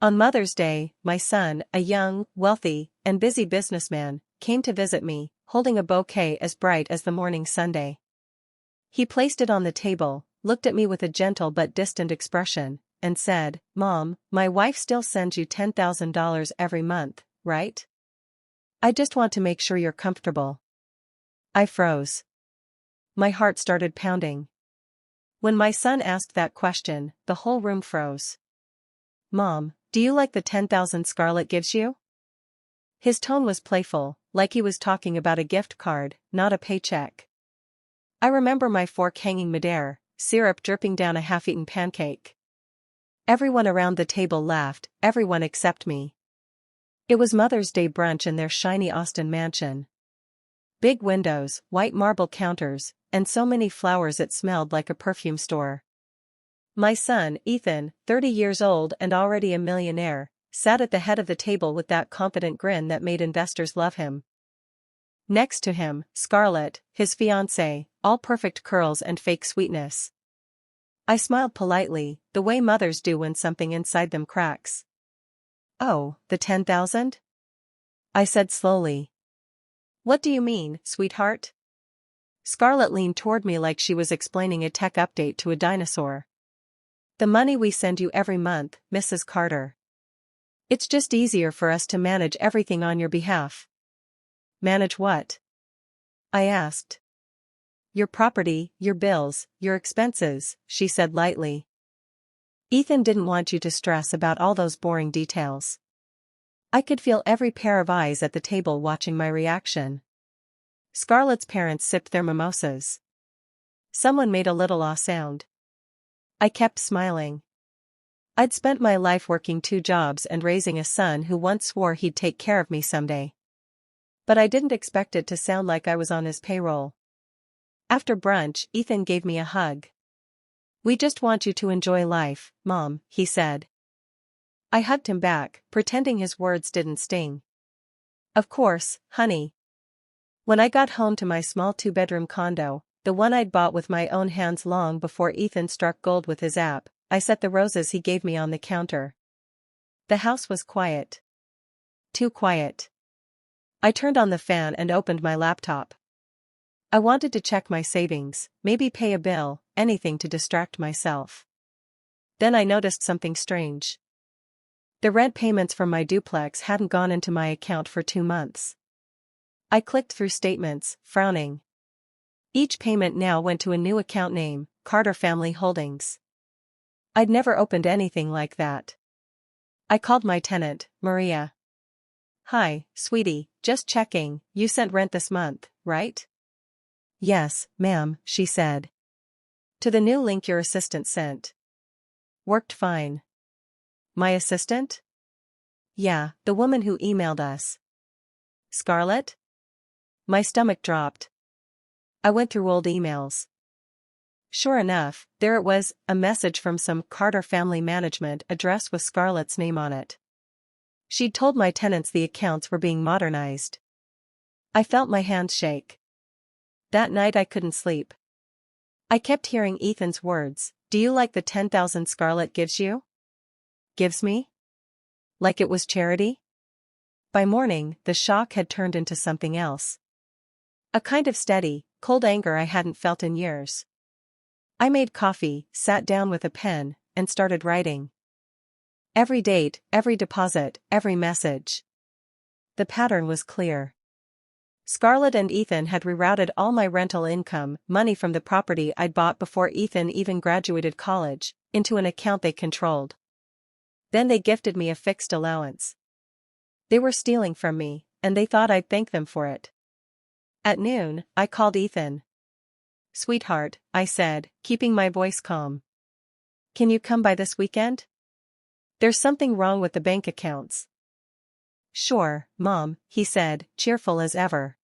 On Mother's Day, my son, a young, wealthy, and busy businessman, came to visit me, holding a bouquet as bright as the morning Sunday. He placed it on the table, looked at me with a gentle but distant expression, and said, "Mom, my wife still sends you $10,000 every month, right? I just want to make sure you're comfortable." I froze. My heart started pounding. When my son asked that question, the whole room froze. "Mom, do you like the 10,000 Scarlet gives you?" His tone was playful, like he was talking about a gift card, not a paycheck. I remember my fork hanging midair, syrup dripping down a half-eaten pancake. Everyone around the table laughed, everyone except me. It was Mother's Day brunch in their shiny Austin mansion. Big windows, white marble counters, and so many flowers it smelled like a perfume store. My son, Ethan, 30 years old and already a millionaire, sat at the head of the table with that confident grin that made investors love him. Next to him, Scarlet, his fiancée, all perfect curls and fake sweetness. I smiled politely, the way mothers do when something inside them cracks. "Oh, the 10,000? I said slowly. "What do you mean, sweetheart?" Scarlet leaned toward me like she was explaining a tech update to a dinosaur. "The money we send you every month, Mrs. Carter. It's just easier for us to manage everything on your behalf." "Manage what?" I asked. "Your property, your bills, your expenses," she said lightly. "Ethan didn't want you to stress about all those boring details." I could feel every pair of eyes at the table watching my reaction. Scarlett's parents sipped their mimosas. Someone made a little ah sound. I kept smiling. I'd spent my life working 2 jobs and raising a son who once swore he'd take care of me someday. But I didn't expect it to sound like I was on his payroll. After brunch, Ethan gave me a hug. "We just want you to enjoy life, Mom," he said. I hugged him back, pretending his words didn't sting. "Of course, honey." When I got home to my small 2-bedroom condo, the one I'd bought with my own hands long before Ethan struck gold with his app, I set the roses he gave me on the counter. The house was quiet. Too quiet. I turned on the fan and opened my laptop. I wanted to check my savings, maybe pay a bill, anything to distract myself. Then I noticed something strange. The rent payments from my duplex hadn't gone into my account for 2 months. I clicked through statements, frowning. Each payment now went to a new account name, Carter Family Holdings. I'd never opened anything like that. I called my tenant, Maria. "Hi, sweetie, just checking, you sent rent this month, right?" "Yes, ma'am," she said. "To the new link your assistant sent." "Worked fine." "My assistant?" "Yeah, the woman who emailed us." "Scarlet?" My stomach dropped. I went through old emails. Sure enough, there it was, a message from some Carter Family Management address with Scarlett's name on it. She'd told my tenants the accounts were being modernized. I felt my hands shake. That night I couldn't sleep. I kept hearing Ethan's words, "Do you like the 10,000 Scarlet gives you?" Gives me? Like it was charity? By morning, the shock had turned into something else. A kind of steady, cold anger I hadn't felt in years. I made coffee, sat down with a pen, and started writing. Every date, every deposit, every message. The pattern was clear. Scarlett and Ethan had rerouted all my rental income, money from the property I'd bought before Ethan even graduated college, into an account they controlled. Then they gifted me a fixed allowance. They were stealing from me, and they thought I'd thank them for it. At noon, I called Ethan. "Sweetheart," I said, keeping my voice calm. "Can you come by this weekend? There's something wrong with the bank accounts." "Sure, Mom," he said, cheerful as ever.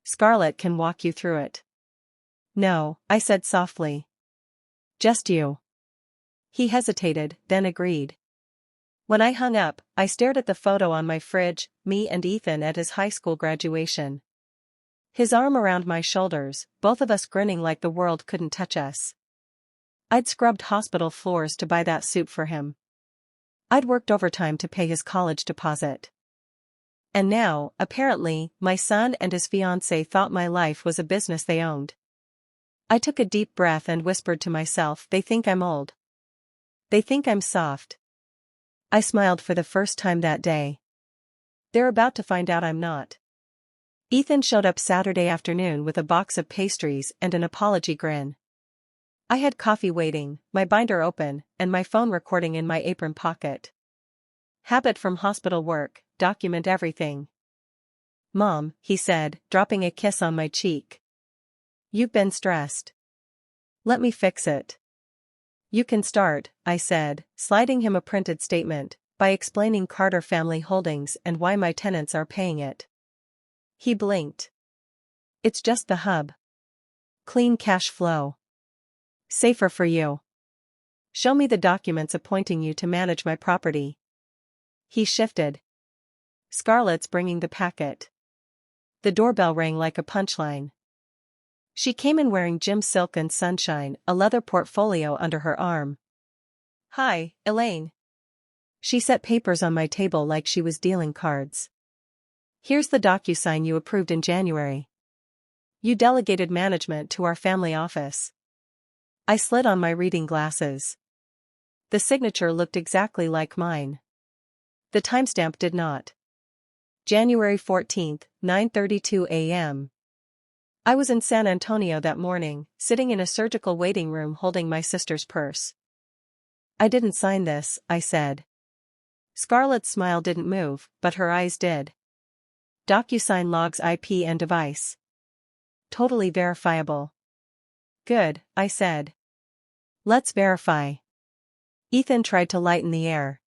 "Scarlett can walk you through it." "No," I said softly. "Just you." He hesitated, then agreed. When I hung up, I stared at the photo on my fridge, me and Ethan at his high school graduation. His arm around my shoulders, both of us grinning like the world couldn't touch us. I'd scrubbed hospital floors to buy that suit for him. I'd worked overtime to pay his college deposit. And now, apparently, my son and his fiancée thought my life was a business they owned. I took a deep breath and whispered to myself, they think I'm old. They think I'm soft. I smiled for the first time that day. They're about to find out I'm not. Ethan showed up Saturday afternoon with a box of pastries and an apology grin. I had coffee waiting, my binder open, and my phone recording in my apron pocket. Habit from hospital work, document everything. Mom, he said, dropping a kiss on my cheek. You've been stressed. Let me fix it. You can start, I said, sliding him a printed statement, by explaining Carter Family Holdings and why my tenants are paying it. He blinked. It's just the hub. Clean cash flow. Safer for you. Show me the documents appointing you to manage my property. He shifted. Scarlet's bringing the packet. The doorbell rang like a punchline. She came in wearing gym silk and sunshine, a leather portfolio under her arm. Hi, Elaine. She set papers on my table like she was dealing cards. Here's the DocuSign you approved in January. You delegated management to our family office. I slid on my reading glasses. The signature looked exactly like mine. The timestamp did not. January 14th, 9:32 a.m. I was in San Antonio that morning, sitting in a surgical waiting room holding my sister's purse. I didn't sign this, I said. Scarlet's smile didn't move, but her eyes did. DocuSign logs IP and device. Totally verifiable. Good, I said. Let's verify. Ethan tried to lighten the air.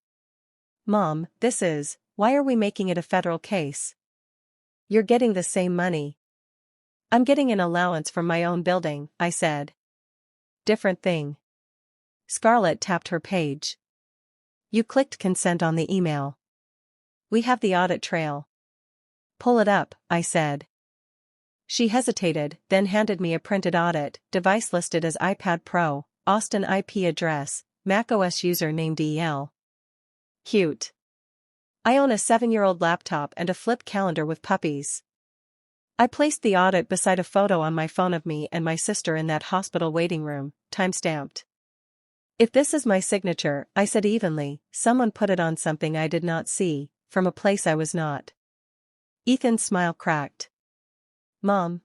Mom, why are we making it a federal case? You're getting the same money. I'm getting an allowance from my own building, I said. Different thing. Scarlet tapped her page. You clicked consent on the email. We have the audit trail. Pull it up, I said. She hesitated, then handed me a printed audit, device listed as iPad Pro, Austin IP address, macOS user named EL. Cute. I own a 7-year-old laptop and a flip calendar with puppies. I placed the audit beside a photo on my phone of me and my sister in that hospital waiting room, time-stamped. If this is my signature, I said evenly, someone put it on something I did not see, from a place I was not. Ethan's smile cracked. Mom.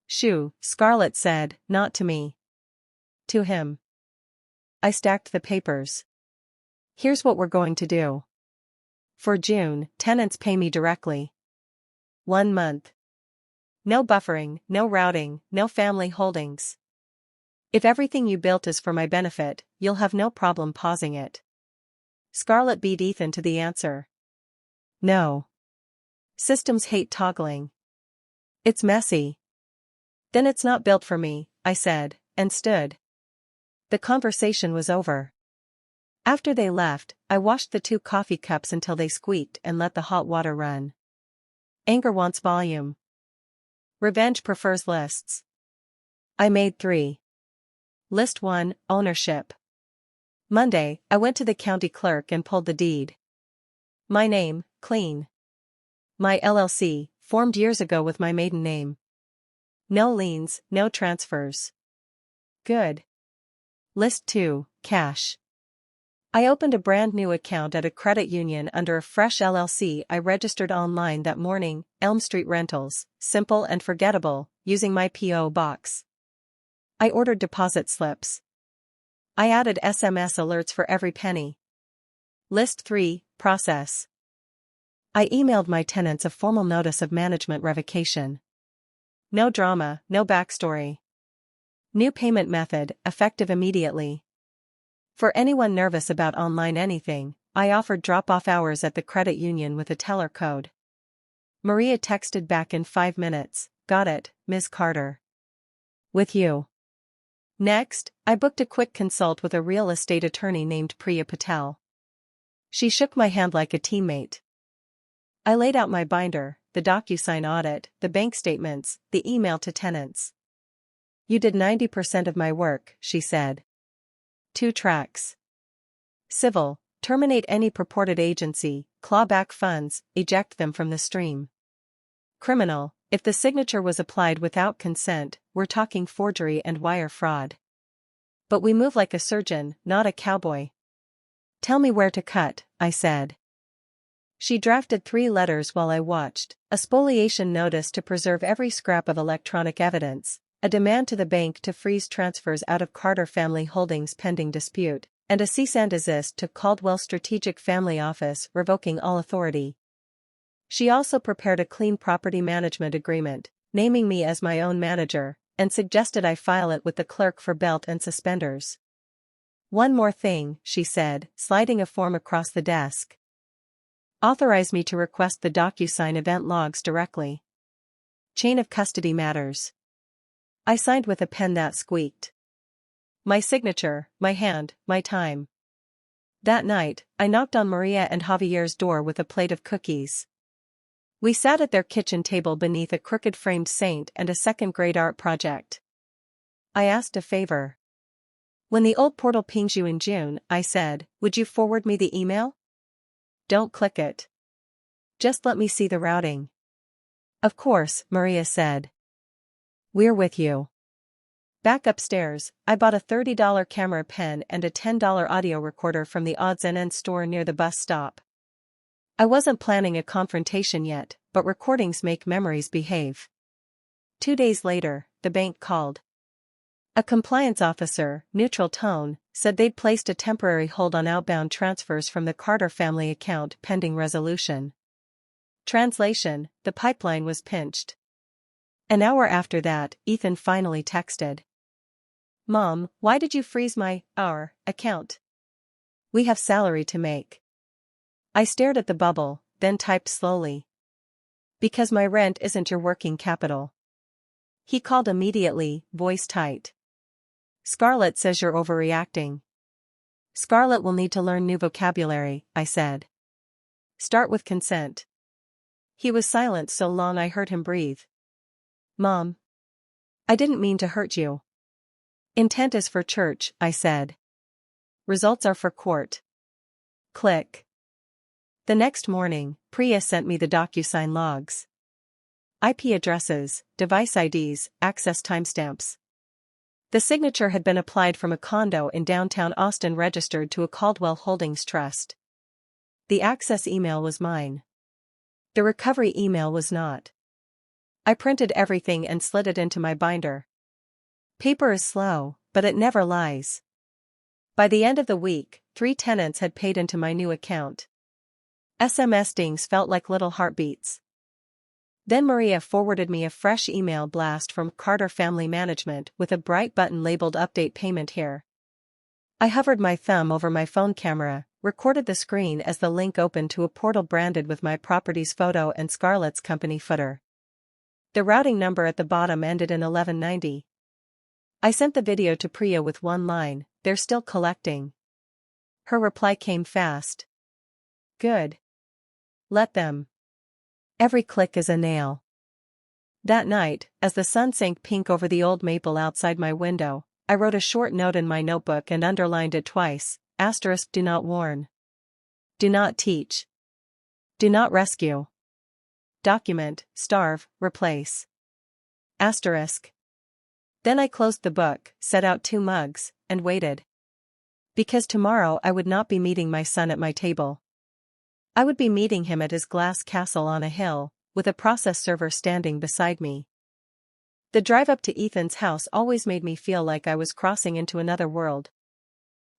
Shoo, Scarlet said, not to me. To him. I stacked the papers. Here's what we're going to do. For June, tenants pay me directly. 1 month. No buffering, no routing, no family holdings. If everything you built is for my benefit, you'll have no problem pausing it. Scarlet beat Ethan to the answer. No. Systems hate toggling. It's messy. Then it's not built for me, I said, and stood. The conversation was over. After they left, I washed the 2 coffee cups until they squeaked and let the hot water run. Anger wants volume. Revenge prefers lists. I made 3. List 1, ownership. Monday, I went to the county clerk and pulled the deed. My name, clean. My LLC, formed years ago with my maiden name. No liens, no transfers. Good. List 2, cash. I opened a brand new account at a credit union under a fresh LLC I registered online that morning, Elm Street Rentals, simple and forgettable, using my P.O. box. I ordered deposit slips. I added SMS alerts for every penny. List 3, process. I emailed my tenants a formal notice of management revocation. No drama, no backstory. New payment method, effective immediately. For anyone nervous about online anything, I offered drop-off hours at the credit union with a teller code. Maria texted back in 5 minutes, got it, Ms. Carter. With you. Next, I booked a quick consult with a real estate attorney named Priya Patel. She shook my hand like a teammate. I laid out my binder, the DocuSign audit, the bank statements, the email to tenants. You did 90% of my work, she said. 2 tracks. Civil, Terminate any purported agency, claw back funds, eject them from the stream. Criminal, if the signature was applied without consent, we're talking forgery and wire fraud. But we move like a surgeon, not a cowboy. Tell me where to cut, I said. She drafted 3 letters while I watched: a spoliation notice to preserve every scrap of electronic evidence, a demand to the bank to freeze transfers out of Carter family holdings pending dispute, and a cease and desist to Caldwell Strategic Family Office revoking all authority. She also prepared a clean property management agreement, naming me as my own manager, and suggested I file it with the clerk for belt and suspenders. One more thing, she said, sliding a form across the desk. Authorize me to request the DocuSign event logs directly. Chain of custody matters. I signed with a pen that squeaked. My signature, my hand, my time. That night, I knocked on Maria and Javier's door with a plate of cookies. We sat at their kitchen table beneath a crooked framed saint and a second-grade art project. I asked a favor. When the old portal pings you in June, I said, would you forward me the email? Don't click it. Just let me see the routing. Of course, Maria said. We're with you. Back upstairs, I bought a $30 camera pen and a $10 audio recorder from the odds and ends store near the bus stop. I wasn't planning a confrontation yet, but recordings make memories behave. 2 days later, the bank called. A compliance officer, neutral tone, said they'd placed a temporary hold on outbound transfers from the Carter family account pending resolution. Translation: the pipeline was pinched. An hour after that, Ethan finally texted. Mom, why did you freeze our account? We have salary to make. I stared at the bubble, then typed slowly. Because my rent isn't your working capital. He called immediately, voice tight. Scarlet says you're overreacting. Scarlet will need to learn new vocabulary, I said. Start with consent. He was silent so long I heard him breathe. Mom. I didn't mean to hurt you. Intent is for church, I said. Results are for court. Click. The next morning, Priya sent me the DocuSign logs. IP addresses, device IDs, access timestamps. The signature had been applied from a condo in downtown Austin registered to a Caldwell Holdings trust. The access email was mine. The recovery email was not. I printed everything and slid it into my binder. Paper is slow, but it never lies. By the end of the week, 3 tenants had paid into my new account. SMS dings felt like little heartbeats. Then Maria forwarded me a fresh email blast from Carter Family Management with a bright button labeled Update Payment Here. I hovered my thumb over my phone camera, recorded the screen as the link opened to a portal branded with my property's photo and Scarlet's company footer. The routing number at the bottom ended in 1190. I sent the video to Priya with one line, they're still collecting. Her reply came fast. Good. Let them. Every click is a nail. That night, as the sun sank pink over the old maple outside my window, I wrote a short note in my notebook and underlined it twice, *, do not warn. Do not teach. Do not rescue. Document, starve, replace. *. Then I closed the book, set out 2 mugs, and waited. Because tomorrow I would not be meeting my son at my table. I would be meeting him at his glass castle on a hill, with a process server standing beside me. The drive up to Ethan's house always made me feel like I was crossing into another world.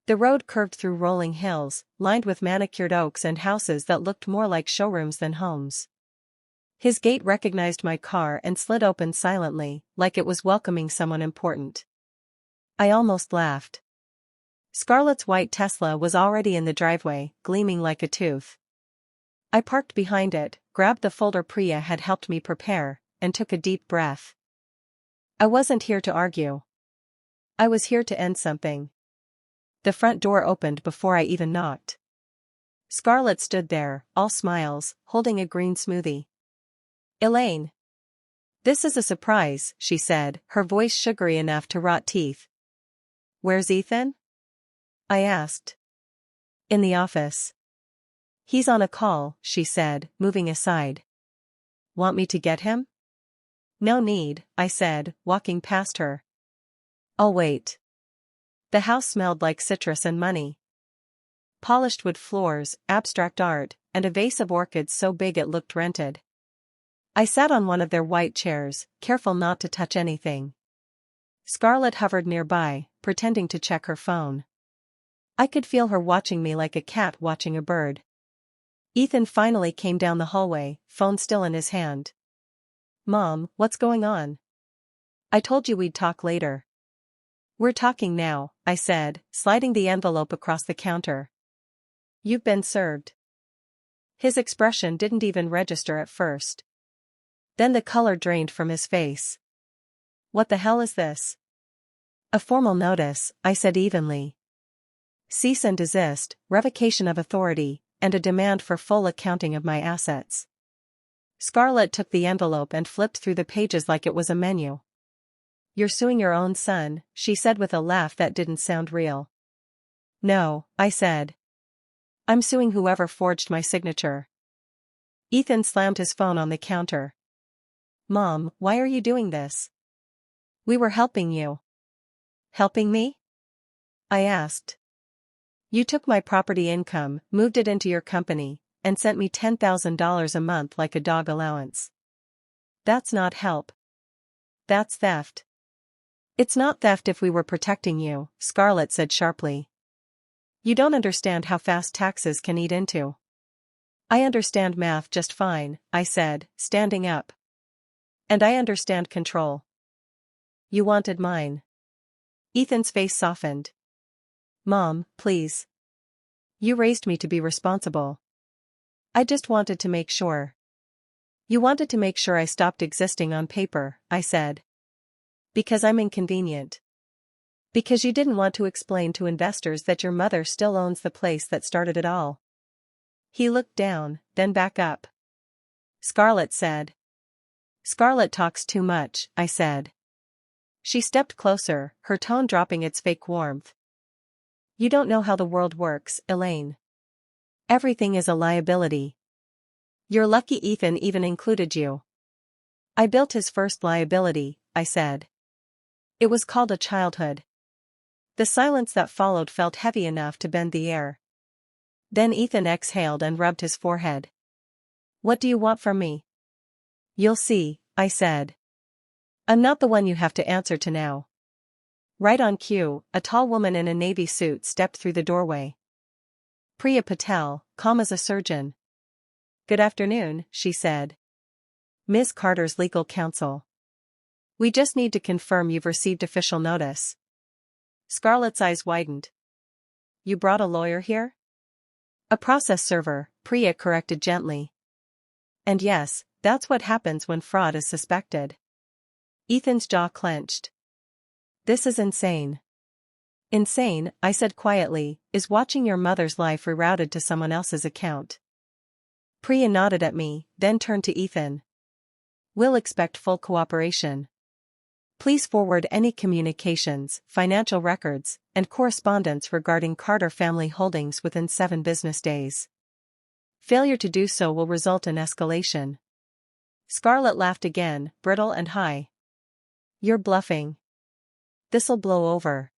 The road curved through rolling hills, lined with manicured oaks and houses that looked more like showrooms than homes. His gate recognized my car and slid open silently, like it was welcoming someone important. I almost laughed. Scarlet's white Tesla was already in the driveway, gleaming like a tooth. I parked behind it, grabbed the folder Priya had helped me prepare, and took a deep breath. I wasn't here to argue. I was here to end something. The front door opened before I even knocked. Scarlet stood there, all smiles, holding a green smoothie. Elaine. This is a surprise, she said, her voice sugary enough to rot teeth. Where's Ethan? I asked. In the office. He's on a call, she said, moving aside. Want me to get him? No need, I said, walking past her. I'll wait. The house smelled like citrus and money. Polished wood floors, abstract art, and a vase of orchids so big it looked rented. I sat on one of their white chairs, careful not to touch anything. Scarlet hovered nearby, pretending to check her phone. I could feel her watching me like a cat watching a bird. Ethan finally came down the hallway, phone still in his hand. Mom, what's going on? I told you we'd talk later. We're talking now, I said, sliding the envelope across the counter. You've been served. His expression didn't even register at first. Then the color drained from his face. What the hell is this? A formal notice, I said evenly. Cease and desist, revocation of authority, and a demand for full accounting of my assets. Scarlet took the envelope and flipped through the pages like it was a menu. You're suing your own son, she said with a laugh that didn't sound real. No, I said. I'm suing whoever forged my signature. Ethan slammed his phone on the counter. Mom, why are you doing this? We were helping you. Helping me? I asked. You took my property income, moved it into your company, and sent me $10,000 a month like a dog allowance. That's not help. That's theft. It's not theft if we were protecting you, Scarlet said sharply. You don't understand how fast taxes can eat into. I understand math just fine, I said, standing up. And I understand control. You wanted mine. Ethan's face softened. Mom, please. You raised me to be responsible. I just wanted to make sure. You wanted to make sure I stopped existing on paper, I said. Because I'm inconvenient. Because you didn't want to explain to investors that your mother still owns the place that started it all. He looked down, then back up. Scarlet said. Scarlet talks too much, I said. She stepped closer, her tone dropping its fake warmth. You don't know how the world works, Elaine. Everything is a liability. You're lucky Ethan even included you. I built his first liability, I said. It was called a childhood. The silence that followed felt heavy enough to bend the air. Then Ethan exhaled and rubbed his forehead. What do you want from me? You'll see, I said. I'm not the one you have to answer to now. Right on cue, a tall woman in a navy suit stepped through the doorway. Priya Patel, calm as a surgeon. Good afternoon, she said. Ms. Carter's legal counsel. We just need to confirm you've received official notice. Scarlet's eyes widened. You brought a lawyer here? A process server, Priya corrected gently. And yes, that's what happens when fraud is suspected. Ethan's jaw clenched. This is insane. Insane, I said quietly, is watching your mother's life rerouted to someone else's account. Priya nodded at me, then turned to Ethan. We'll expect full cooperation. Please forward any communications, financial records, and correspondence regarding Carter family holdings within 7 business days. Failure to do so will result in escalation. Scarlet laughed again, brittle and high. You're bluffing. This'll blow over.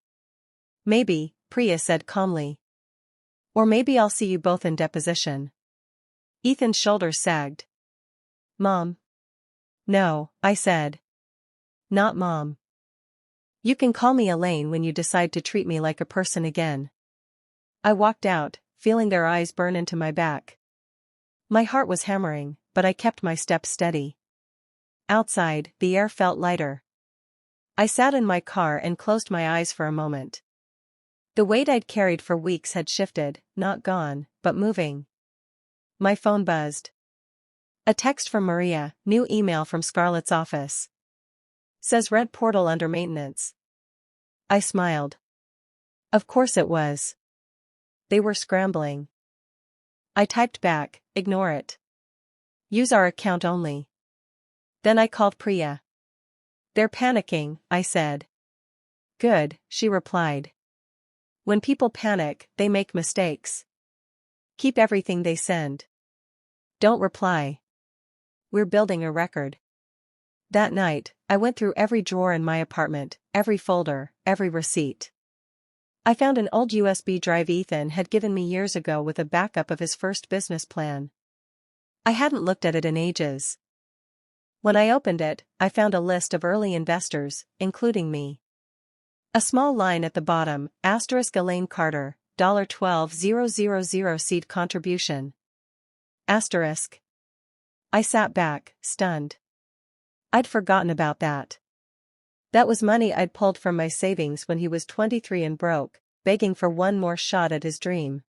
Maybe, Priya said calmly. Or maybe I'll see you both in deposition. Ethan's shoulders sagged. Mom. No, I said. Not Mom. You can call me Elaine when you decide to treat me like a person again. I walked out, feeling their eyes burn into my back. My heart was hammering, but I kept my steps steady. Outside, the air felt lighter. I sat in my car and closed my eyes for a moment. The weight I'd carried for weeks had shifted, not gone, but moving. My phone buzzed. A text from Maria, new email from Scarlet's office. Says rent portal under maintenance. I smiled. Of course it was. They were scrambling. I typed back, ignore it. Use our account only. Then I called Priya. They're panicking, I said. Good, she replied. When people panic, they make mistakes. Keep everything they send. Don't reply. We're building a record. That night, I went through every drawer in my apartment, every folder, every receipt. I found an old USB drive Ethan had given me years ago with a backup of his first business plan. I hadn't looked at it in ages. When I opened it, I found a list of early investors, including me. A small line at the bottom, * Elaine Carter, $12,000 seed contribution. *. I sat back, stunned. I'd forgotten about that. That was money I'd pulled from my savings when he was 23 and broke, begging for one more shot at his dream.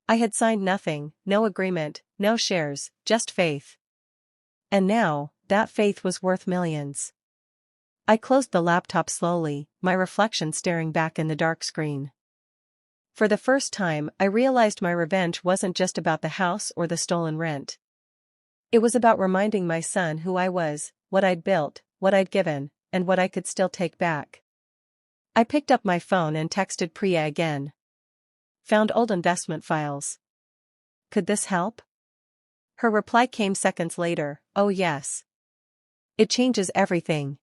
I had signed nothing, no agreement, no shares, just faith. And now, that faith was worth millions. I closed the laptop slowly, my reflection staring back in the dark screen. For the first time, I realized my revenge wasn't just about the house or the stolen rent. It was about reminding my son who I was, what I'd built, what I'd given, and what I could still take back. I picked up my phone and texted Priya again. Found old investment files. Could this help? Her reply came seconds later, oh yes. It changes everything.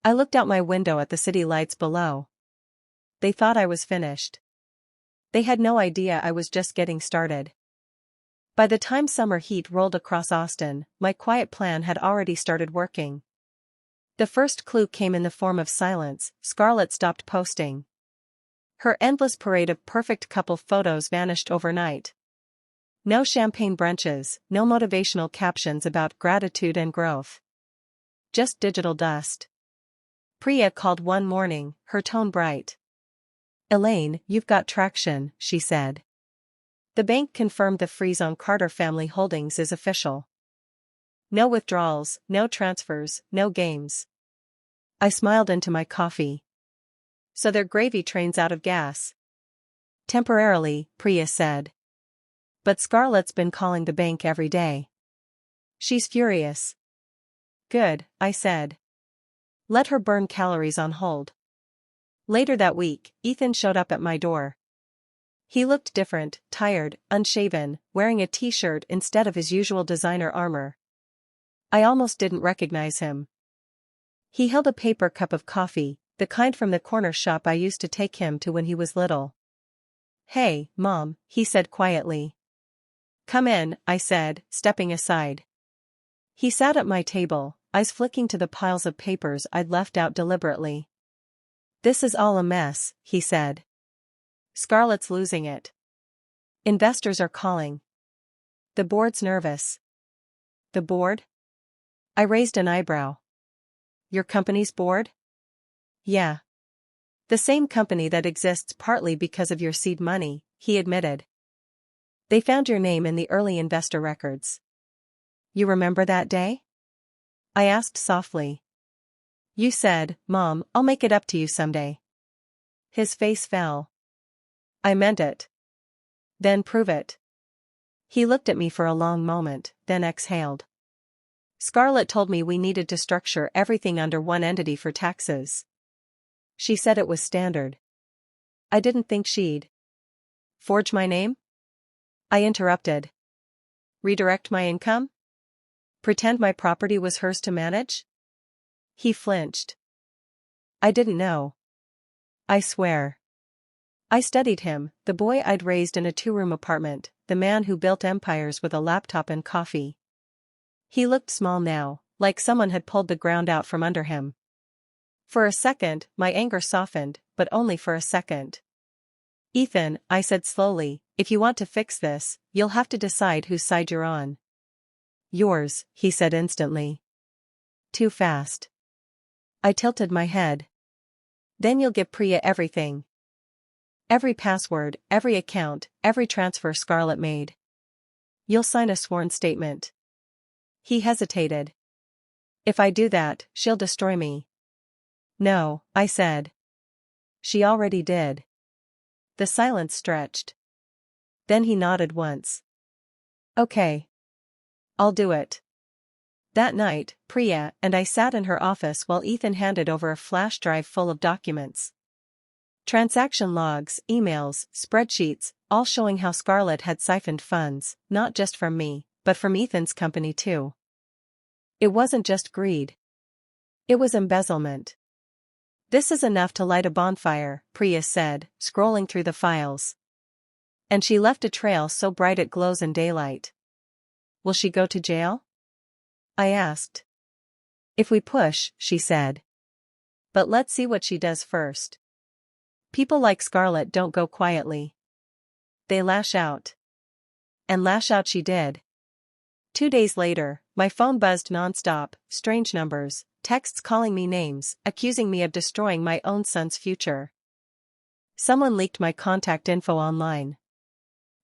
I looked out my window at the city lights below. They thought I was finished. They had no idea I was just getting started. By the time summer heat rolled across Austin, my quiet plan had already started working. The first clue came in the form of silence. Scarlet stopped posting. Her endless parade of perfect couple photos vanished overnight. No champagne brunches, no motivational captions about gratitude and growth. Just digital dust. Priya called one morning, her tone bright. Elaine, you've got traction, she said. The bank confirmed the freeze on Carter family holdings is official. No withdrawals, no transfers, no games. I smiled into my coffee. So their gravy train's out of gas. Temporarily, Priya said. But Scarlet's been calling the bank every day. She's furious. Good, I said. Let her burn calories on hold. Later that week, Ethan showed up at my door. He looked different, tired, unshaven, wearing a t-shirt instead of his usual designer armor. I almost didn't recognize him. He held a paper cup of coffee, the kind from the corner shop I used to take him to when he was little. Hey, Mom, he said quietly. Come in, I said, stepping aside. He sat at my table, eyes flicking to the piles of papers I'd left out deliberately. This is all a mess, he said. Scarlet's losing it. Investors are calling. The board's nervous. The board? I raised an eyebrow. Your company's board? Yeah. The same company that exists partly because of your seed money, he admitted. They found your name in the early investor records. You remember that day? I asked softly. You said, Mom, I'll make it up to you someday. His face fell. I meant it. Then prove it. He looked at me for a long moment, then exhaled. Scarlet told me we needed to structure everything under one entity for taxes. She said it was standard. I didn't think she'd forge my name? I interrupted. Redirect my income? Pretend my property was hers to manage? He flinched. I didn't know. I swear. I studied him, the boy I'd raised in a 2-room apartment, the man who built empires with a laptop and coffee. He looked small now, like someone had pulled the ground out from under him. For a second, my anger softened, but only for a second. Ethan, I said slowly, if you want to fix this, you'll have to decide whose side you're on. Yours, he said instantly. Too fast. I tilted my head. Then you'll give Priya everything. Every password, every account, every transfer Scarlet made. You'll sign a sworn statement. He hesitated. If I do that, she'll destroy me. No, I said. She already did. The silence stretched. Then he nodded once. Okay. I'll do it. That night, Priya and I sat in her office while Ethan handed over a flash drive full of documents. Transaction logs, emails, spreadsheets, all showing how Scarlet had siphoned funds, not just from me, but from Ethan's company too. It wasn't just greed. It was embezzlement. "This is enough to light a bonfire," Priya said, scrolling through the files. "And she left a trail so bright it glows in daylight." "Will she go to jail?" I asked. "If we push," she said. "But let's see what she does first. People like Scarlet don't go quietly. They lash out." And lash out she did. 2 days later, my phone buzzed nonstop, strange numbers, texts calling me names, accusing me of destroying my own son's future. Someone leaked my contact info online.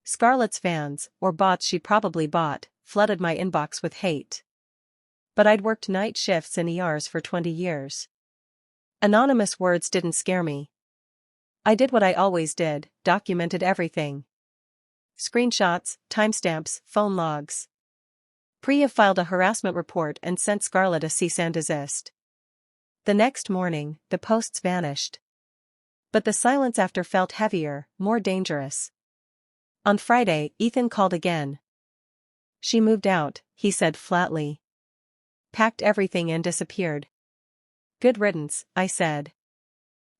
Scarlet's fans, or bots she probably bought, flooded my inbox with hate. But I'd worked night shifts in ERs for 20 years. Anonymous words didn't scare me. I did what I always did, documented everything. Screenshots, timestamps, phone logs. Priya filed a harassment report and sent Scarlet a cease and desist. The next morning, the posts vanished. But the silence after felt heavier, more dangerous. On Friday, Ethan called again. "She moved out," he said flatly. "Packed everything and disappeared." "Good riddance," I said.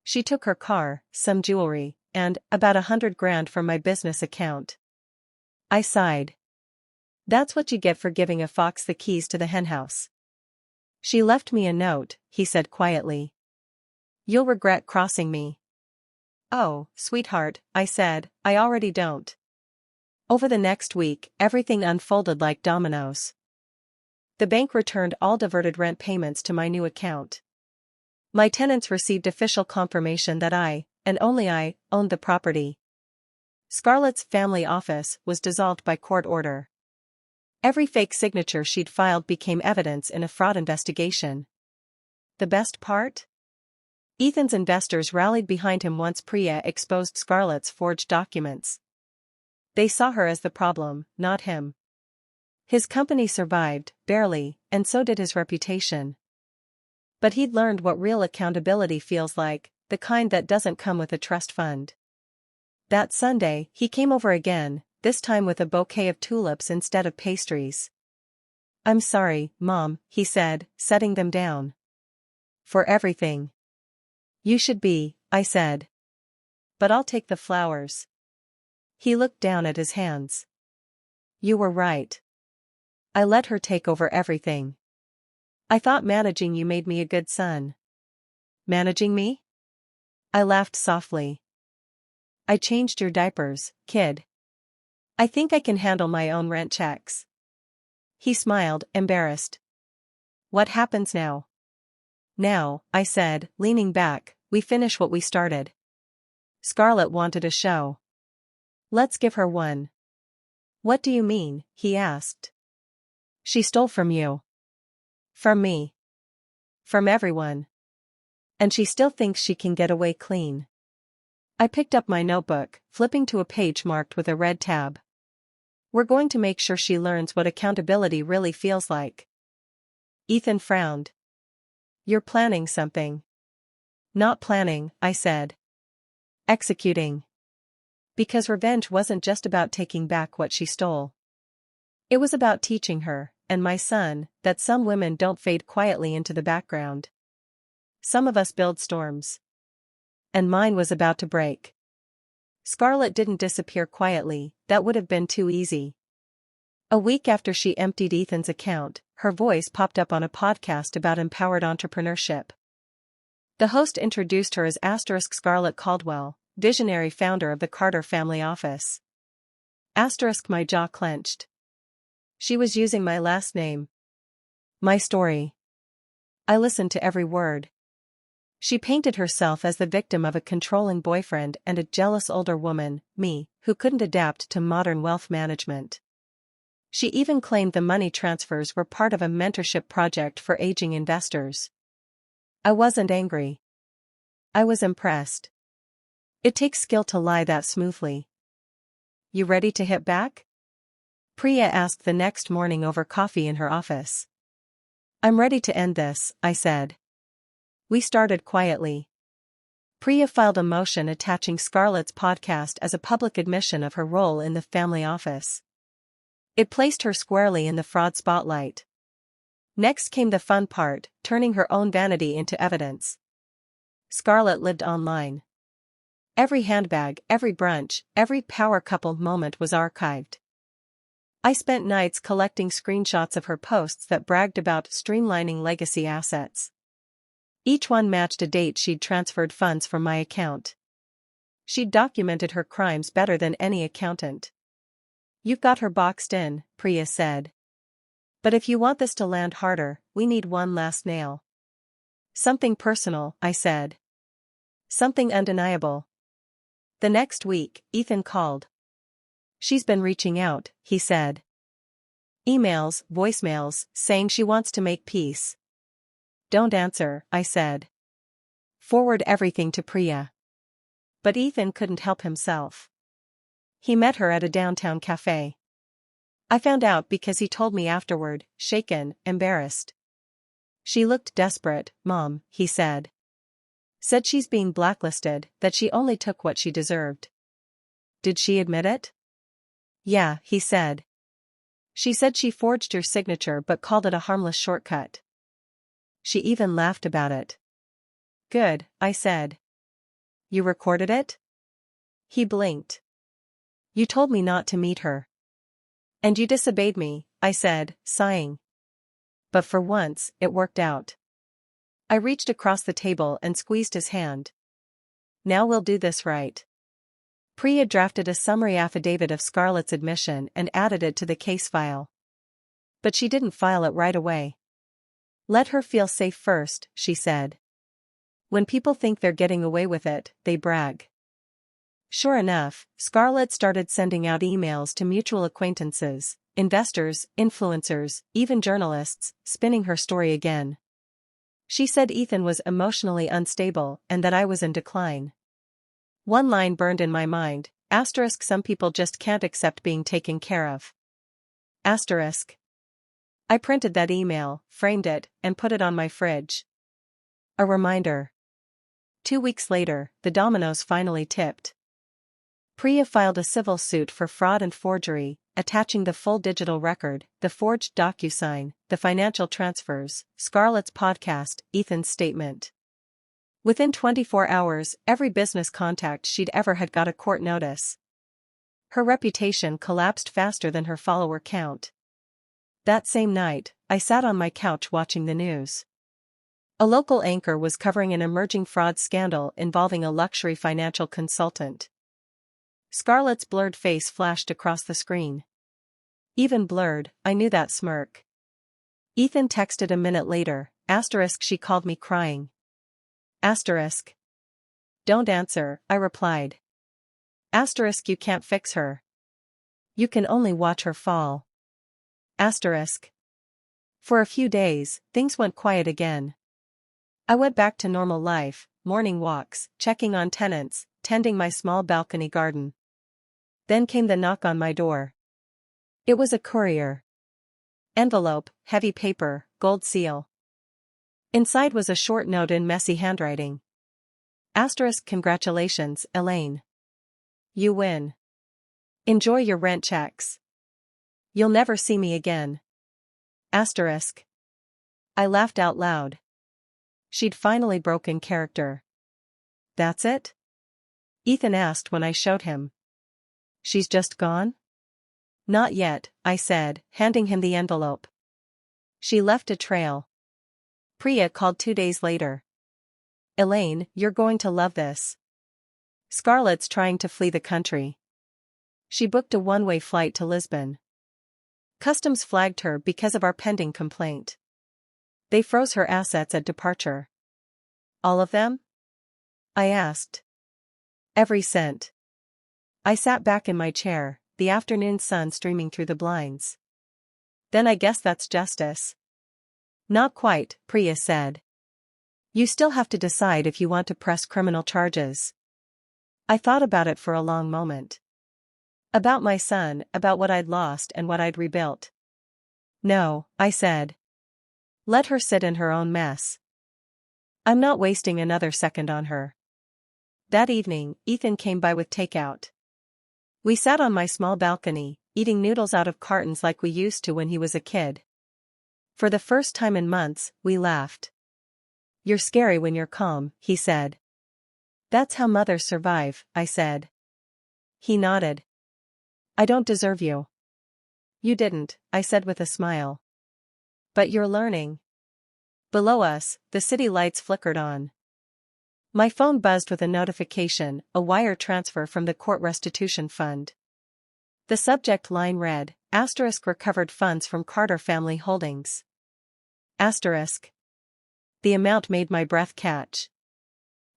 "She took her car, some jewelry, and about $100,000 from my business account." I sighed. "That's what you get for giving a fox the keys to the henhouse." "She left me a note," he said quietly. "You'll regret crossing me." "Oh, sweetheart," I said, "I already don't." Over the next week, everything unfolded like dominoes. The bank returned all diverted rent payments to my new account. My tenants received official confirmation that I, and only I, owned the property. Scarlet's family office was dissolved by court order. Every fake signature she'd filed became evidence in a fraud investigation. The best part? Ethan's investors rallied behind him once Priya exposed Scarlet's forged documents. They saw her as the problem, not him. His company survived, barely, and so did his reputation. But he'd learned what real accountability feels like, the kind that doesn't come with a trust fund. That Sunday, he came over again, this time with a bouquet of tulips instead of pastries. "I'm sorry, Mom," he said, setting them down. "For everything." "You should be," I said. "But I'll take the flowers." He looked down at his hands. "You were right. I let her take over everything. I thought managing you made me a good son." "Managing me?" I laughed softly. "I changed your diapers, kid. I think I can handle my own rent checks." He smiled, embarrassed. "What happens now?" "Now," I said, leaning back, "we finish what we started. Scarlet wanted a show. Let's give her one." "What do you mean?" he asked. "She stole from you." "From me." "From everyone. And she still thinks she can get away clean." I picked up my notebook, flipping to a page marked with a red tab. "We're going to make sure she learns what accountability really feels like." Ethan frowned. "You're planning something." "Not planning," I said. "Executing." Because revenge wasn't just about taking back what she stole. It was about teaching her, and my son, that some women don't fade quietly into the background. Some of us build storms. And mine was about to break. Scarlet didn't disappear quietly, that would have been too easy. A week after she emptied Ethan's account, her voice popped up on a podcast about empowered entrepreneurship. The host introduced her as Scarlet Caldwell, visionary founder of the Carter family office. My jaw clenched. She was using my last name. My story. I listened to every word. She painted herself as the victim of a controlling boyfriend and a jealous older woman, me, who couldn't adapt to modern wealth management. She even claimed the money transfers were part of a mentorship project for aging investors. I wasn't angry. I was impressed. It takes skill to lie that smoothly. "You ready to hit back?" Priya asked the next morning over coffee in her office. "I'm ready to end this," I said. We started quietly. Priya filed a motion attaching Scarlet's podcast as a public admission of her role in the family office. It placed her squarely in the fraud spotlight. Next came the fun part, turning her own vanity into evidence. Scarlet lived online. Every handbag, every brunch, every power couple moment was archived. I spent nights collecting screenshots of her posts that bragged about streamlining legacy assets. Each one matched a date she'd transferred funds from my account. She'd documented her crimes better than any accountant. "You've got her boxed in," Priya said. "But if you want this to land harder, we need one last nail." "Something personal," I said. "Something undeniable." The next week, Ethan called. "She's been reaching out," he said. Emails, voicemails, saying she wants to make peace. "Don't answer," I said. "Forward everything to Priya." But Ethan couldn't help himself. He met her at a downtown cafe. I found out because he told me afterward, shaken, embarrassed. "She looked desperate, Mom," he said. "Said she's being blacklisted, that she only took what she deserved." "Did she admit it?" "Yeah," he said. "She said she forged your signature but called it a harmless shortcut. She even laughed about it." "Good," I said. "You recorded it?" He blinked. "You told me not to meet her." "And you disobeyed me," I said, sighing. But for once, it worked out. I reached across the table and squeezed his hand. "Now we'll do this right." Priya drafted a summary affidavit of Scarlet's admission and added it to the case file. But she didn't file it right away. "Let her feel safe first," she said. "When people think they're getting away with it, they brag." Sure enough, Scarlet started sending out emails to mutual acquaintances, investors, influencers, even journalists, spinning her story again. She said Ethan was emotionally unstable and that I was in decline. One line burned in my mind, *, some people just can't accept being taken care of. *. I printed that email, framed it, and put it on my fridge. A reminder. 2 weeks later, the dominoes finally tipped. Priya filed a civil suit for fraud and forgery, attaching the full digital record, the forged DocuSign, the financial transfers, Scarlet's podcast, Ethan's statement. Within 24 hours, every business contact she'd ever had got a court notice. Her reputation collapsed faster than her follower count. That same night, I sat on my couch watching the news. A local anchor was covering an emerging fraud scandal involving a luxury financial consultant. Scarlet's blurred face flashed across the screen. Even blurred, I knew that smirk. Ethan texted a minute later, * she called me crying. *. Don't answer, I replied. * you can't fix her. You can only watch her fall. *. For a few days, things went quiet again. I went back to normal life, morning walks, checking on tenants, tending my small balcony garden. Then came the knock on my door. It was a courier. Envelope, heavy paper, gold seal. Inside was a short note in messy handwriting. * congratulations, Elaine. You win. Enjoy your rent checks. You'll never see me again. *. I laughed out loud. She'd finally broken character. That's it? Ethan asked when I showed him. She's just gone? Not yet, I said, handing him the envelope. She left a trail. Priya called 2 days later. Elaine, you're going to love this. Scarlet's trying to flee the country. She booked a one-way flight to Lisbon. Customs flagged her because of our pending complaint. They froze her assets at departure. All of them? I asked. Every cent. I sat back in my chair, the afternoon sun streaming through the blinds. Then I guess that's justice. Not quite, Priya said. You still have to decide if you want to press criminal charges. I thought about it for a long moment. About my son, about what I'd lost and what I'd rebuilt. No, I said. Let her sit in her own mess. I'm not wasting another second on her. That evening, Ethan came by with takeout. We sat on my small balcony, eating noodles out of cartons like we used to when he was a kid. For the first time in months, we laughed. "You're scary when you're calm," he said. "That's how mothers survive," I said. He nodded. "I don't deserve you." "You didn't," I said with a smile. "But you're learning." Below us, the city lights flickered on. My phone buzzed with a notification, a wire transfer from the court restitution fund. The subject line read, ** recovered funds from Carter Family Holdings. **. The amount made my breath catch.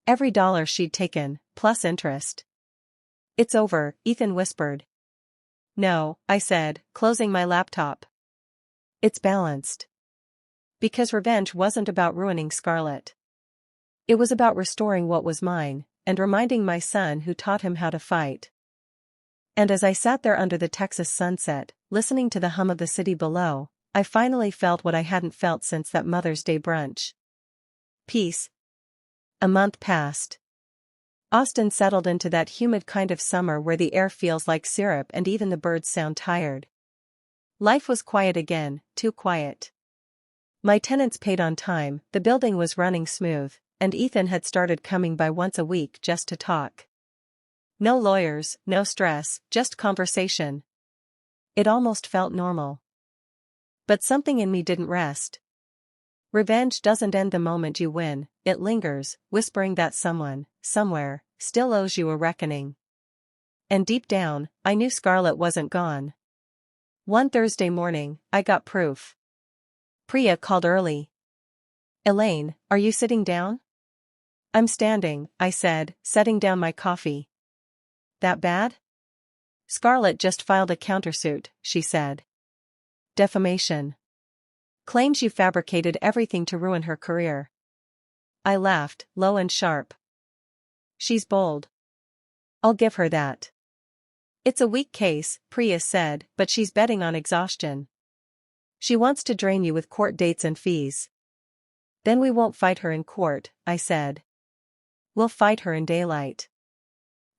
Every dollar she'd taken, plus interest. "It's over," Ethan whispered. "No," I said, closing my laptop. "It's balanced." Because revenge wasn't about ruining Scarlet. It was about restoring what was mine, and reminding my son who taught him how to fight. And as I sat there under the Texas sunset, listening to the hum of the city below, I finally felt what I hadn't felt since that Mother's Day brunch. Peace. A month passed. Austin settled into that humid kind of summer where the air feels like syrup and even the birds sound tired. Life was quiet again, too quiet. My tenants paid on time, the building was running smooth, and Ethan had started coming by once a week just to talk. No lawyers, no stress, just conversation. It almost felt normal. But something in me didn't rest. Revenge doesn't end the moment you win, it lingers, whispering that someone, somewhere, still owes you a reckoning. And deep down, I knew Scarlet wasn't gone. One Thursday morning, I got proof. Priya called early. "Elaine, are you sitting down?" "I'm standing," I said, setting down my coffee. "That bad?" "Scarlet just filed a countersuit," she said. "Defamation. Claims you fabricated everything to ruin her career." I laughed, low and sharp. "She's bold. I'll give her that." "It's a weak case," Priya said, "but she's betting on exhaustion. She wants to drain you with court dates and fees." "Then we won't fight her in court," I said. "We'll fight her in daylight."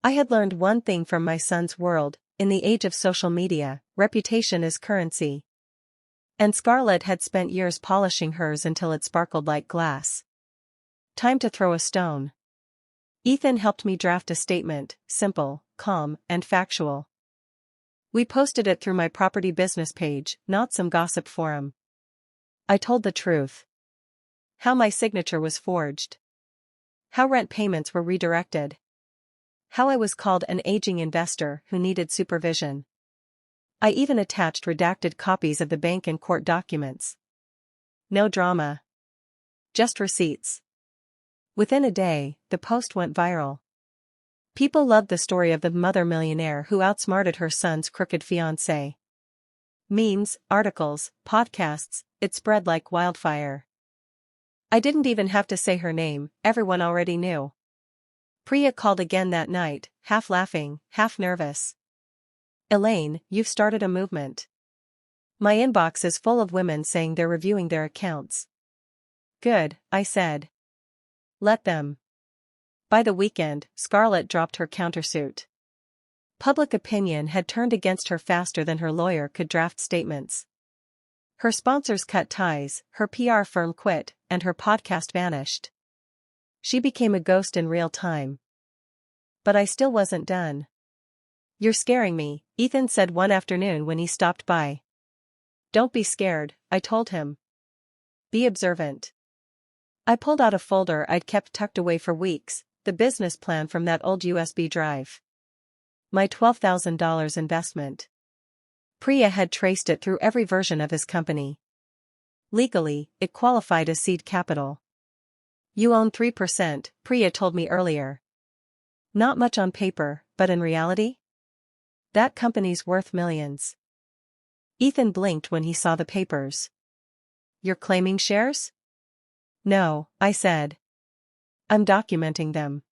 I had learned one thing from my son's world: in the age of social media, reputation is currency. And Scarlet had spent years polishing hers until it sparkled like glass. Time to throw a stone. Ethan helped me draft a statement, simple, calm, and factual. We posted it through my property business page, not some gossip forum. I told the truth. How my signature was forged. How rent payments were redirected. How I was called an aging investor who needed supervision. I even attached redacted copies of the bank and court documents. No drama. Just receipts. Within a day, the post went viral. People loved the story of the mother millionaire who outsmarted her son's crooked fiancé. Memes, articles, podcasts, it spread like wildfire. I didn't even have to say her name, everyone already knew. Priya called again that night, half laughing, half nervous. "Elaine, you've started a movement. My inbox is full of women saying they're reviewing their accounts." "Good," I said. "Let them." By the weekend, Scarlet dropped her countersuit. Public opinion had turned against her faster than her lawyer could draft statements. Her sponsors cut ties, her PR firm quit, and her podcast vanished. She became a ghost in real time. But I still wasn't done. "You're scaring me," Ethan said one afternoon when he stopped by. "Don't be scared," I told him. "Be observant." I pulled out a folder I'd kept tucked away for weeks, the business plan from that old USB drive. My $12,000 investment. Priya had traced it through every version of his company. Legally, it qualified as seed capital. "You own 3%, Priya told me earlier. Not much on paper, but in reality? That company's worth millions." Ethan blinked when he saw the papers. "You're claiming shares?" "No," I said. "I'm documenting them."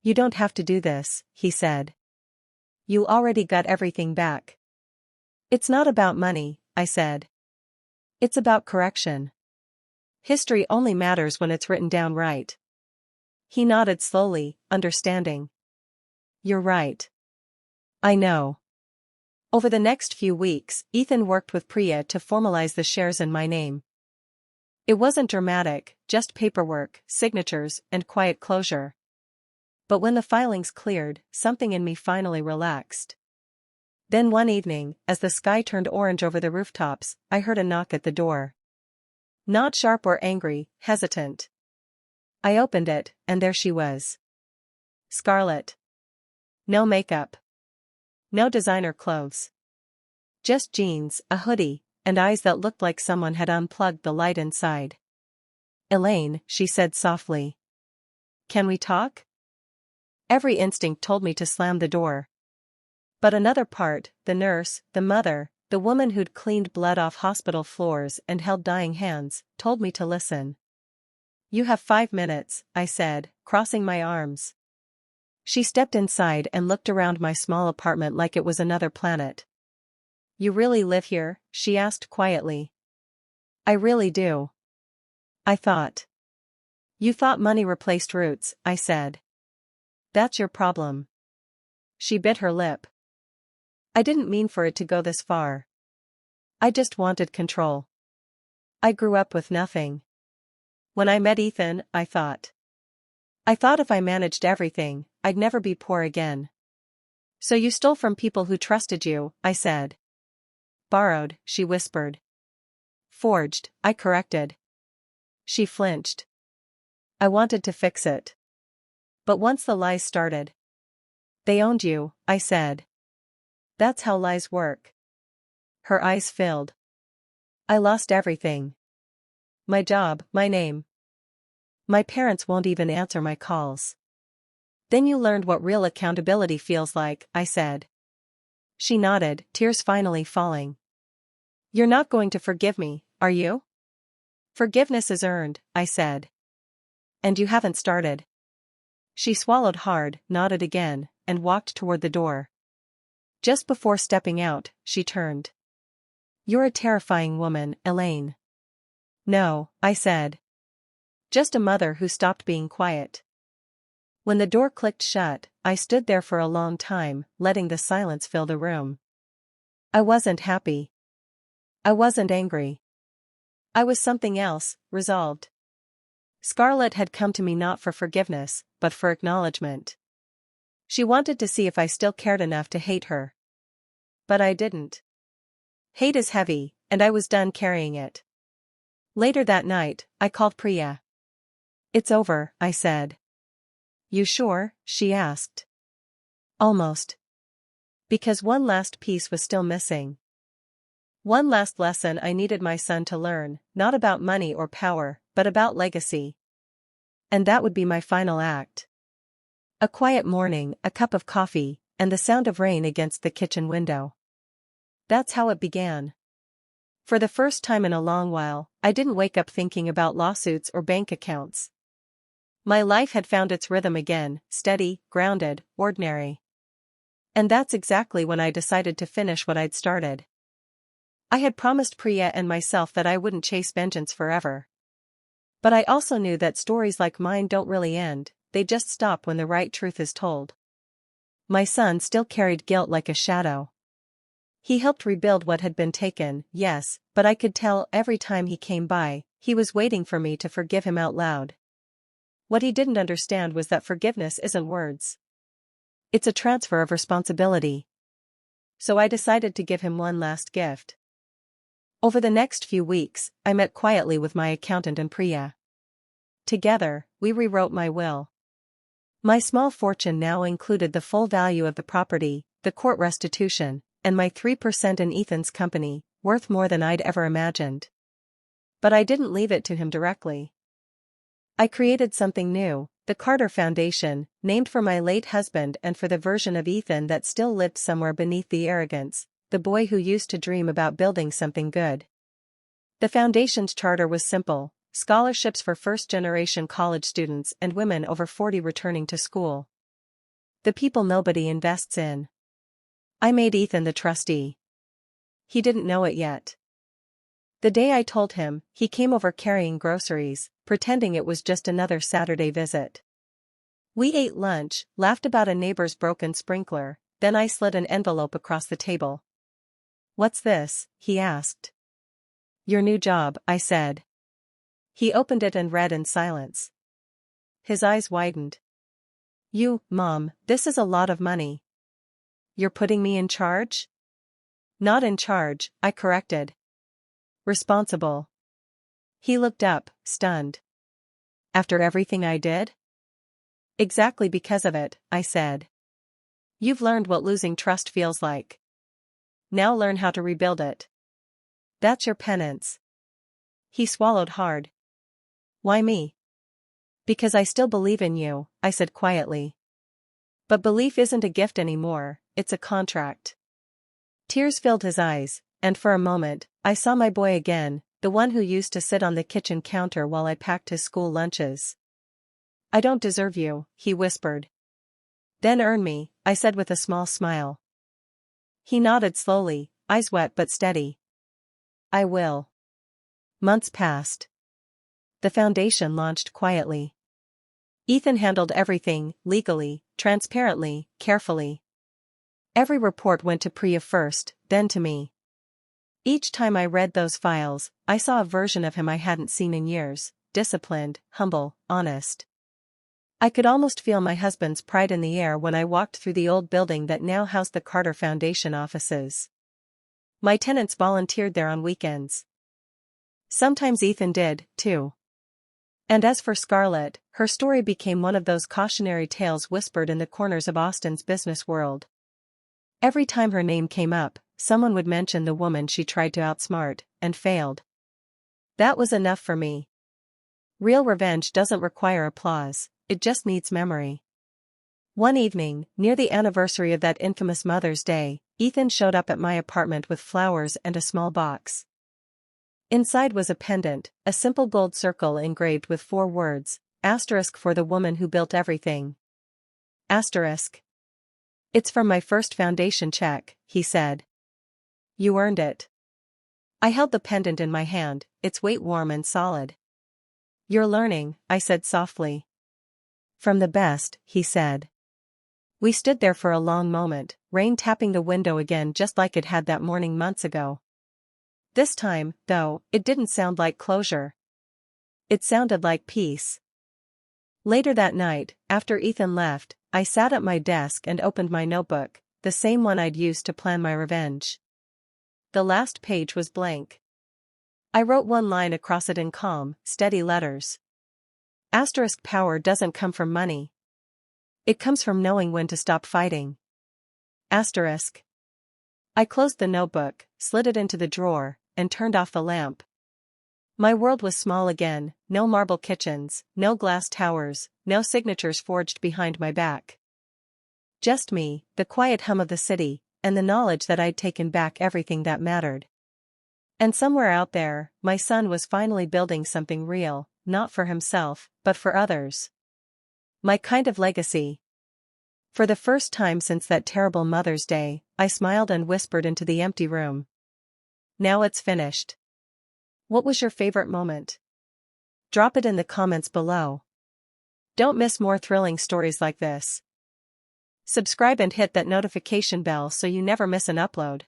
"You don't have to do this," he said. "You already got everything back." "It's not about money," I said. "It's about correction. History only matters when it's written down right." He nodded slowly, understanding. You're right. I know. Over the next few weeks, Ethan worked with Priya to formalize the shares in my name. It wasn't dramatic, just paperwork, signatures, and quiet closure. But when the filings cleared, something in me finally relaxed. Then one evening, as the sky turned orange over the rooftops, I heard a knock at the door. Not sharp or angry, hesitant. I opened it, and there she was. Scarlet. No makeup. No designer clothes. Just jeans, a hoodie, and eyes that looked like someone had unplugged the light inside. Elaine, she said softly. Can we talk? Every instinct told me to slam the door. But another part, the nurse, the mother, the woman who'd cleaned blood off hospital floors and held dying hands, told me to listen. You have 5 minutes, I said, crossing my arms. She stepped inside and looked around my small apartment like it was another planet. You really live here? She asked quietly. I really do. I thought. You thought money replaced roots, I said. That's your problem. She bit her lip. I didn't mean for it to go this far. I just wanted control. I grew up with nothing. When I met Ethan, I thought if I managed everything, I'd never be poor again. So you stole from people who trusted you, I said. Borrowed, she whispered. Forged, I corrected. She flinched. I wanted to fix it. But once the lies started. They owned you, I said. That's how lies work. Her eyes filled. I lost everything. My job, my name. My parents won't even answer my calls. Then you learned what real accountability feels like, I said. She nodded, tears finally falling. You're not going to forgive me, are you? Forgiveness is earned, I said. And you haven't started. She swallowed hard, nodded again, and walked toward the door. Just before stepping out, she turned. You're a terrifying woman, Elaine. No, I said. Just a mother who stopped being quiet. When the door clicked shut, I stood there for a long time, letting the silence fill the room. I wasn't happy. I wasn't angry. I was something else, resolved. Scarlet had come to me not for forgiveness, but for acknowledgement. She wanted to see if I still cared enough to hate her. But I didn't. Hate is heavy, and I was done carrying it. Later that night, I called Priya. It's over, I said. You sure? She asked. Almost. Because one last piece was still missing. One last lesson I needed my son to learn, not about money or power, but about legacy. And that would be my final act. A quiet morning, a cup of coffee, and the sound of rain against the kitchen window. That's how it began. For the first time in a long while, I didn't wake up thinking about lawsuits or bank accounts. My life had found its rhythm again, steady, grounded, ordinary. And that's exactly when I decided to finish what I'd started. I had promised Priya and myself that I wouldn't chase vengeance forever. But I also knew that stories like mine don't really end, they just stop when the right truth is told. My son still carried guilt like a shadow. He helped rebuild what had been taken, yes, but I could tell every time he came by, he was waiting for me to forgive him out loud. What he didn't understand was that forgiveness isn't words. It's a transfer of responsibility. So I decided to give him one last gift. Over the next few weeks, I met quietly with my accountant and Priya. Together, we rewrote my will. My small fortune now included the full value of the property, the court restitution, and my 3% in Ethan's company, worth more than I'd ever imagined. But I didn't leave it to him directly. I created something new, the Carter Foundation, named for my late husband and for the version of Ethan that still lived somewhere beneath the arrogance, the boy who used to dream about building something good. The foundation's charter was simple: scholarships for first-generation college students and women over 40 returning to school. The people nobody invests in. I made Ethan the trustee. He didn't know it yet. The day I told him, he came over carrying groceries, pretending it was just another Saturday visit. We ate lunch, laughed about a neighbor's broken sprinkler, then I slid an envelope across the table. "What's this?" he asked. "Your new job," I said. He opened it and read in silence. His eyes widened. Mom, this is a lot of money." "You're putting me in charge?" "Not in charge," I corrected. "Responsible." He looked up, stunned. "After everything I did?" "Exactly because of it," I said. "You've learned what losing trust feels like. Now learn how to rebuild it. That's your penance." He swallowed hard. "Why me?" "Because I still believe in you," I said quietly. "But belief isn't a gift anymore, it's a contract." Tears filled his eyes, and for a moment, I saw my boy again, the one who used to sit on the kitchen counter while I packed his school lunches. "I don't deserve you," he whispered. "Then earn me," I said with a small smile. He nodded slowly, eyes wet but steady. "I will." Months passed. The foundation launched quietly. Ethan handled everything, legally, transparently, carefully. Every report went to Priya first, then to me. Each time I read those files, I saw a version of him I hadn't seen in years, disciplined, humble, honest. I could almost feel my husband's pride in the air when I walked through the old building that now housed the Carter Foundation offices. My tenants volunteered there on weekends. Sometimes Ethan did, too. And as for Scarlet, her story became one of those cautionary tales whispered in the corners of Austin's business world. Every time her name came up, someone would mention the woman she tried to outsmart, and failed. That was enough for me. Real revenge doesn't require applause, it just needs memory. One evening, near the anniversary of that infamous Mother's Day, Ethan showed up at my apartment with flowers and a small box. Inside was a pendant, a simple gold circle engraved with 4 words, asterisk for the woman who built everything. Asterisk. "It's from my first foundation check," he said. "You earned it." I held the pendant in my hand, its weight warm and solid. "You're learning," I said softly. "From the best," he said. We stood there for a long moment, rain tapping the window again just like it had that morning months ago. This time, though, it didn't sound like closure. It sounded like peace. Later that night, after Ethan left, I sat at my desk and opened my notebook, the same one I'd used to plan my revenge. The last page was blank. I wrote one line across it in calm, steady letters. Asterisk power doesn't come from money. It comes from knowing when to stop fighting. Asterisk. I closed the notebook, slid it into the drawer, and turned off the lamp. My world was small again, no marble kitchens, no glass towers, no signatures forged behind my back. Just me, the quiet hum of the city, and the knowledge that I'd taken back everything that mattered. And somewhere out there, my son was finally building something real, not for himself, but for others. My kind of legacy. For the first time since that terrible Mother's Day, I smiled and whispered into the empty room. Now it's finished. What was your favorite moment? Drop it in the comments below. Don't miss more thrilling stories like this. Subscribe and hit that notification bell so you never miss an upload.